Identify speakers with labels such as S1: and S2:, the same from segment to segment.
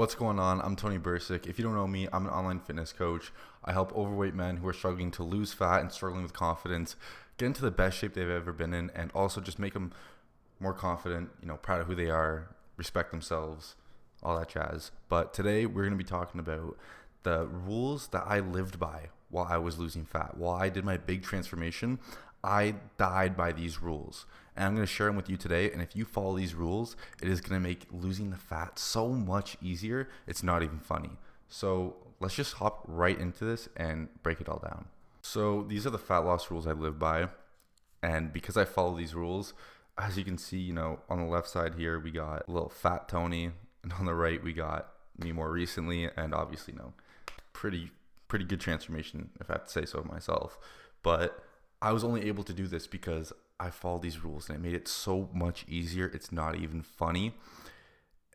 S1: What's going on? I'm Tony Bursick. If you don't know me, I'm an online fitness coach. I help overweight men who are struggling to lose fat and struggling with confidence get into the best shape they've ever been in, and also just make them more confident, proud of who they are, respect themselves, all that jazz. But today we're going to be talking about the rules that I lived by while I was losing fat. While I did my big transformation, I died by these rules. And I'm going to share them with you today. And if you follow these rules, it is going to make losing the fat so much easier. It's not even funny. So let's just hop right into this and break it all down. So these are the fat loss rules I live by. And because I follow these rules, as you can see, on the left side here, we got a little fat Tony. And on the right, we got me more recently. And obviously, pretty good transformation, if I have to say so myself. But I was only able to do this because I followed these rules, and it made it so much easier. It's not even funny.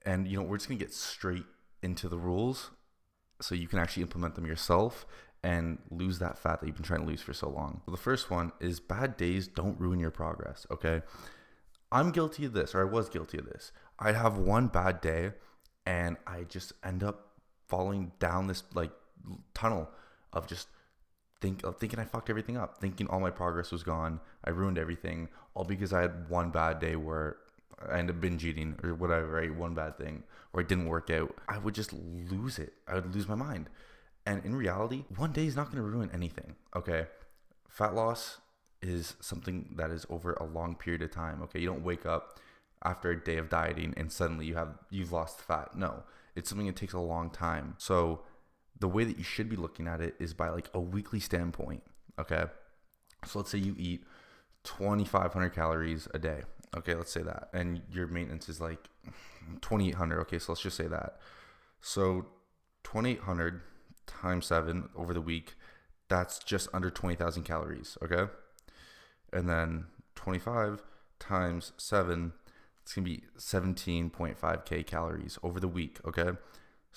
S1: And we're just gonna get straight into the rules so you can actually implement them yourself and lose that fat that you've been trying to lose for so long. So the first one is bad days don't ruin your progress. Okay, I'm guilty of this, or I was guilty of this. I'd have one bad day and I just end up falling down this tunnel of just thinking I fucked everything up, thinking all my progress was gone. I ruined everything, all because I had one bad day where I ended up binge eating or whatever, right? One bad thing, or it didn't work out. I would just lose it. I would lose my mind. And in reality, one day is not going to ruin anything, okay? Fat loss is something that is over a long period of time, okay? You don't wake up after a day of dieting and suddenly you've lost fat. No, it's something that takes a long time. So the way that you should be looking at it is by a weekly standpoint, okay? So let's say you eat 2,500 calories a day, okay? Let's say that. And your maintenance is 2,800, okay? So let's just say that. So 2,800 times 7 over the week, that's just under 20,000 calories, okay? And then 25 times 7, it's going to be 17.5K calories over the week, okay?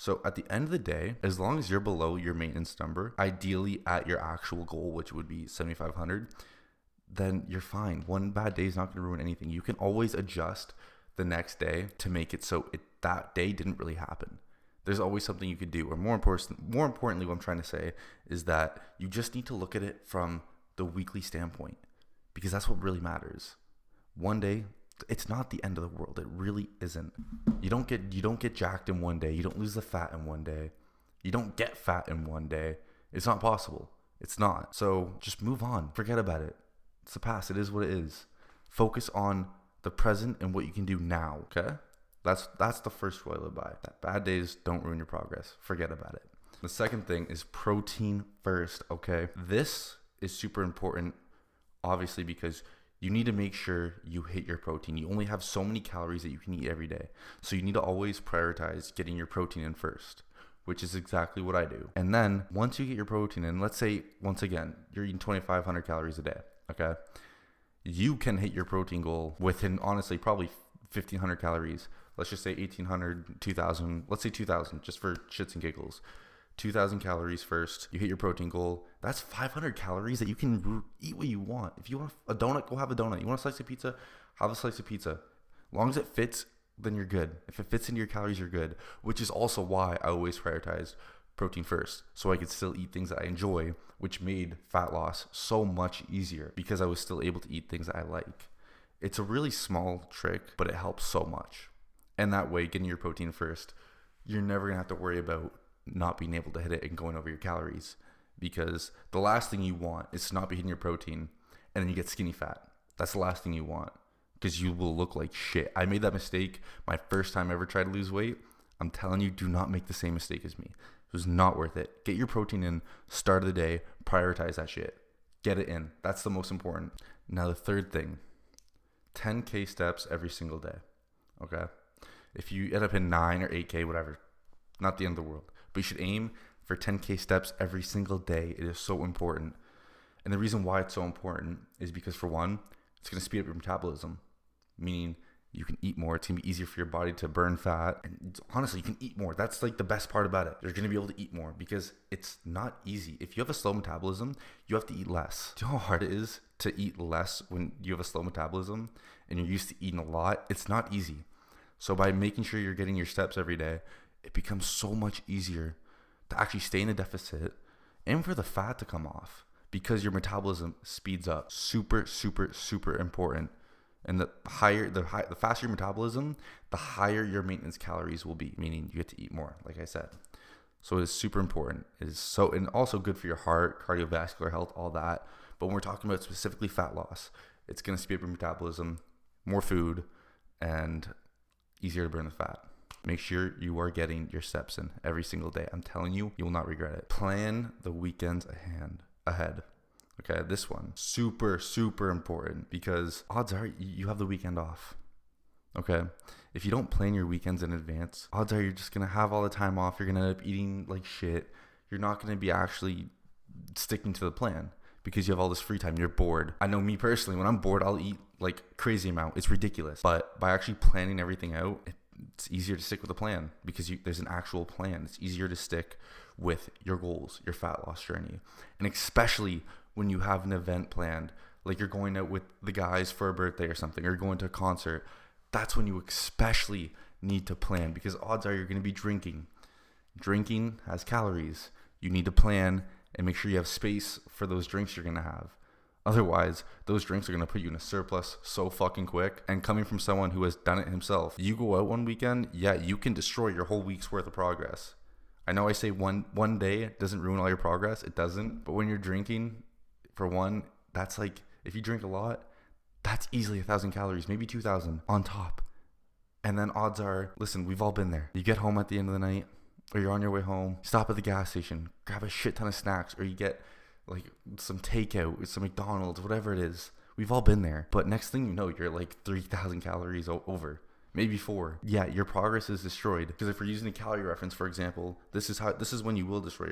S1: So at the end of the day, as long as you're below your maintenance number, ideally at your actual goal, which would be 7,500, then you're fine. One bad day is not going to ruin anything. You can always adjust the next day to make it so that day didn't really happen. There's always something you could do. Or more importantly, what I'm trying to say is that you just need to look at it from the weekly standpoint, because that's what really matters. One day, it's not the end of the world. It really isn't. You don't get jacked in one day. You don't lose the fat in one day. You don't get fat in one day. It's not possible. It's not. So just move on. Forget about it. It's the past. It is what it is. Focus on the present and what you can do now. Okay? That's the first rule I live by. That bad days don't ruin your progress. Forget about it. The second thing is protein first. Okay? This is super important, obviously, because you need to make sure you hit your protein. You only have so many calories that you can eat every day. So you need to always prioritize getting your protein in first, which is exactly what I do. And then once you get your protein in, let's say, once again, you're eating 2,500 calories a day, okay? You can hit your protein goal within, honestly, probably 1,500 calories. Let's just say 1,800, 2,000, let's say 2,000, just for shits and giggles. 2,000 calories first, you hit your protein goal. That's 500 calories that you can eat what you want. If you want a donut, go have a donut. You want a slice of pizza, have a slice of pizza. As long as it fits, then you're good. If it fits into your calories, you're good, which is also why I always prioritized protein first, so I could still eat things that I enjoy, which made fat loss so much easier because I was still able to eat things that I like. It's a really small trick, but it helps so much. And that way, getting your protein first, you're never gonna have to worry about not being able to hit it and going over your calories, because the last thing you want is to not be hitting your protein and then you get skinny fat. That's the last thing you want, because you will look like shit. I made that mistake my first time I ever tried to lose weight. I'm telling you, do not make the same mistake as me. It was not worth it. Get your protein in, start of the day, prioritize that shit. Get it in. That's the most important. Now the third thing, 10K steps every single day, okay? If you end up in 9 or 8K, whatever, not the end of the world. But you should aim for 10K steps every single day. It is so important. And the reason why it's so important is because, for one, it's going to speed up your metabolism, meaning you can eat more. It's going to be easier for your body to burn fat. And honestly, you can eat more. That's the best part about it. You're going to be able to eat more because it's not easy. If you have a slow metabolism, you have to eat less. Do you know how hard it is to eat less when you have a slow metabolism and you're used to eating a lot? It's not easy. So by making sure you're getting your steps every day, it becomes so much easier to actually stay in a deficit and for the fat to come off because your metabolism speeds up. Super, super, super important. And the faster your metabolism, the higher your maintenance calories will be, meaning you get to eat more, like I said. So it is super important. And also good for your heart, cardiovascular health, all that. But when we're talking about specifically fat loss, it's going to speed up your metabolism, more food, and easier to burn the fat. Make sure you are getting your steps in every single day. I'm telling you, you will not regret it. Plan the weekends ahead. Okay, this one, super, super important because odds are you have the weekend off. Okay, if you don't plan your weekends in advance, odds are you're just going to have all the time off. You're going to end up eating like shit. You're not going to be actually sticking to the plan because you have all this free time. You're bored. I know me personally, when I'm bored, I'll eat like crazy amount. It's ridiculous. But by actually planning everything out, it's easier to stick with a plan because there's an actual plan. It's easier to stick with your goals, your fat loss journey. And especially when you have an event planned, like you're going out with the guys for a birthday or something, or you're going to a concert, that's when you especially need to plan because odds are you're going to be drinking. Drinking has calories. You need to plan and make sure you have space for those drinks you're going to have. Otherwise, those drinks are going to put you in a surplus so fucking quick. And coming from someone who has done it himself, you go out one weekend, yeah, you can destroy your whole week's worth of progress. I know I say one day doesn't ruin all your progress. It doesn't. But when you're drinking, for one, that's like, if you drink a lot, that's easily 1,000 calories, maybe 2,000 on top. And then odds are, listen, we've all been there. You get home at the end of the night, or you're on your way home, stop at the gas station, grab a shit ton of snacks, or you get like some takeout, some McDonald's, whatever it is. We've all been there. But next thing you know, you're like 3,000 calories over. Maybe 4. Yeah, your progress is destroyed. Because if we're using a calorie reference, for example, this is when you will destroy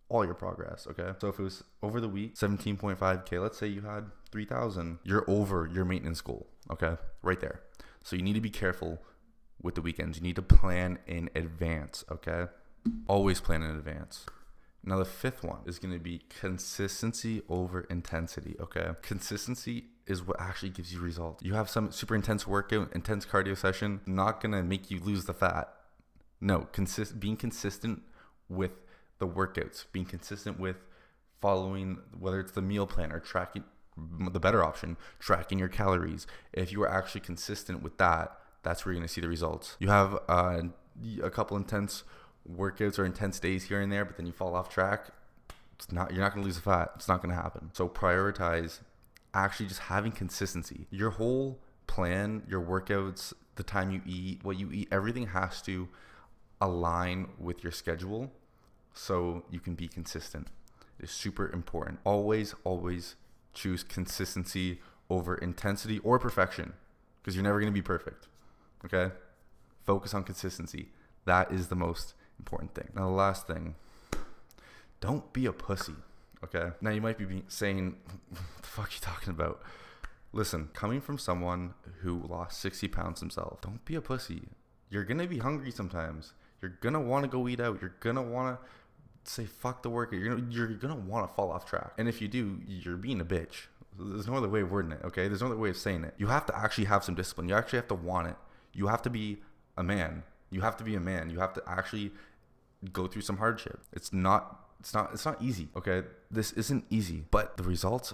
S1: all your progress, okay? So if it was over the week, 17.5K, let's say you had 3,000, you're over your maintenance goal, okay? Right there. So you need to be careful with the weekends. You need to plan in advance, okay? Always plan in advance. Now the 5th one is going to be consistency over intensity, okay? Consistency is what actually gives you results. You have some super intense workout, intense cardio session, not going to make you lose the fat. No, being consistent with the workouts, being consistent with following, whether it's the meal plan or tracking, the better option, tracking your calories. If you are actually consistent with that, that's where you're going to see the results. You have a couple intense workouts or intense days here and there, but then you fall off track. You're not going to lose the fat. It's not going to happen. So prioritize actually just having consistency. Your whole plan, your workouts, the time you eat, what you eat, everything has to align with your schedule so you can be consistent. It's super important. Always choose consistency over intensity or perfection because you're never going to be perfect. Okay? Focus on consistency. That is the most important thing. Now, the last thing, don't be a pussy. Okay? Now, you might be saying, what the fuck are you talking about? Listen, coming from someone who lost 60 pounds himself, don't be a pussy. You're going to be hungry sometimes. You're going to want to go eat out. You're going to want to say fuck the workout. You're gonna want to fall off track. And if you do, you're being a bitch. There's no other way of wording it, okay? There's no other way of saying it. You have to actually have some discipline. You actually have to want it. You have to be a man. You have to be a man. You have to actually go through some hardship. It's not easy, okay? This isn't easy, but the results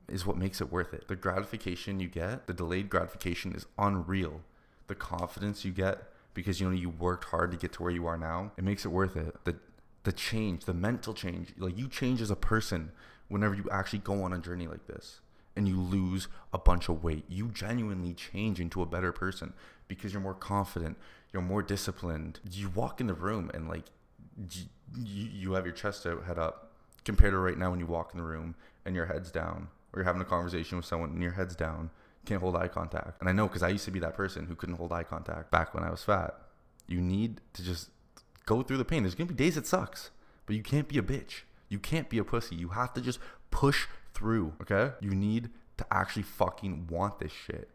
S1: is what makes it worth it. The gratification you get, the delayed gratification is unreal. The confidence you get because you worked hard to get to where you are now, it makes it worth it. The change, the mental change, like you change as a person whenever you actually go on a journey like this and you lose a bunch of weight. You genuinely change into a better person because you're more confident, you're more disciplined. You walk in the room and like you have your chest out, head up, compared to right now when you walk in the room and your head's down, or you're having a conversation with someone and your head's down, can't hold eye contact. And I know because I used to be that person who couldn't hold eye contact back when I was fat. You need to just go through the pain. There's going to be days it sucks, but you can't be a bitch. You can't be a pussy. You have to just push through, okay? You need to actually fucking want this shit.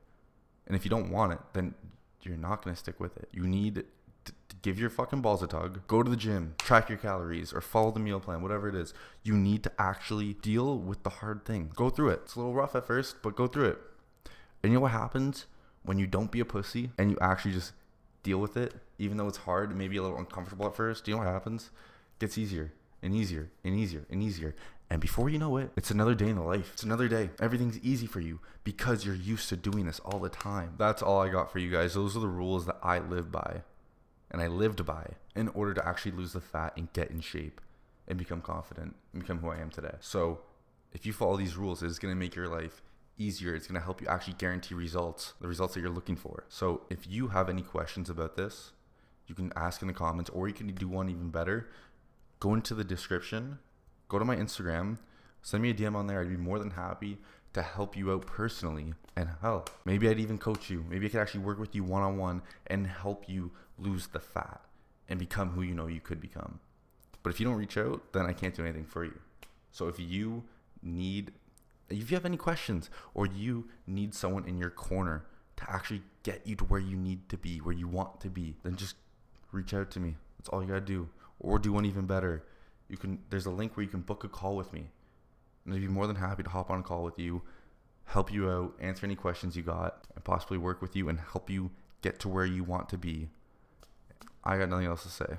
S1: And if you don't want it, then you're not going to stick with it. You need to give your fucking balls a tug. Go to the gym, track your calories, or follow the meal plan, whatever it is. You need to actually deal with the hard thing. Go through it. It's a little rough at first, but go through it. And you know what happens when you don't be a pussy and you actually just deal with it, even though it's hard, maybe a little uncomfortable at first. Do you know what happens? It gets easier and easier and easier and easier. And before you know it, it's another day in the life. It's another day. Everything's easy for you because you're used to doing this all the time. That's all I got for you guys. Those are the rules that I live by and I lived by in order to actually lose the fat and get in shape and become confident and become who I am today. So if you follow these rules, it's going to make your life easier. It's going to help you actually guarantee results, the results that you're looking for. So if you have any questions about this, you can ask in the comments, or you can do one even better. Go into the description, go to my Instagram, send me a DM on there. I'd be more than happy to help you out personally. And hell, maybe I'd even coach you. Maybe I could actually work with you one-on-one and help you lose the fat and become who you know you could become. But if you don't reach out, then I can't do anything for you. So if you have any questions, or you need someone in your corner to actually get you to where you need to be, where you want to be, then just reach out to me. That's all you gotta do. Or do one even better. There's a link where you can book a call with me. And I'd be more than happy to hop on a call with you, help you out, answer any questions you got, and possibly work with you and help you get to where you want to be. I got nothing else to say.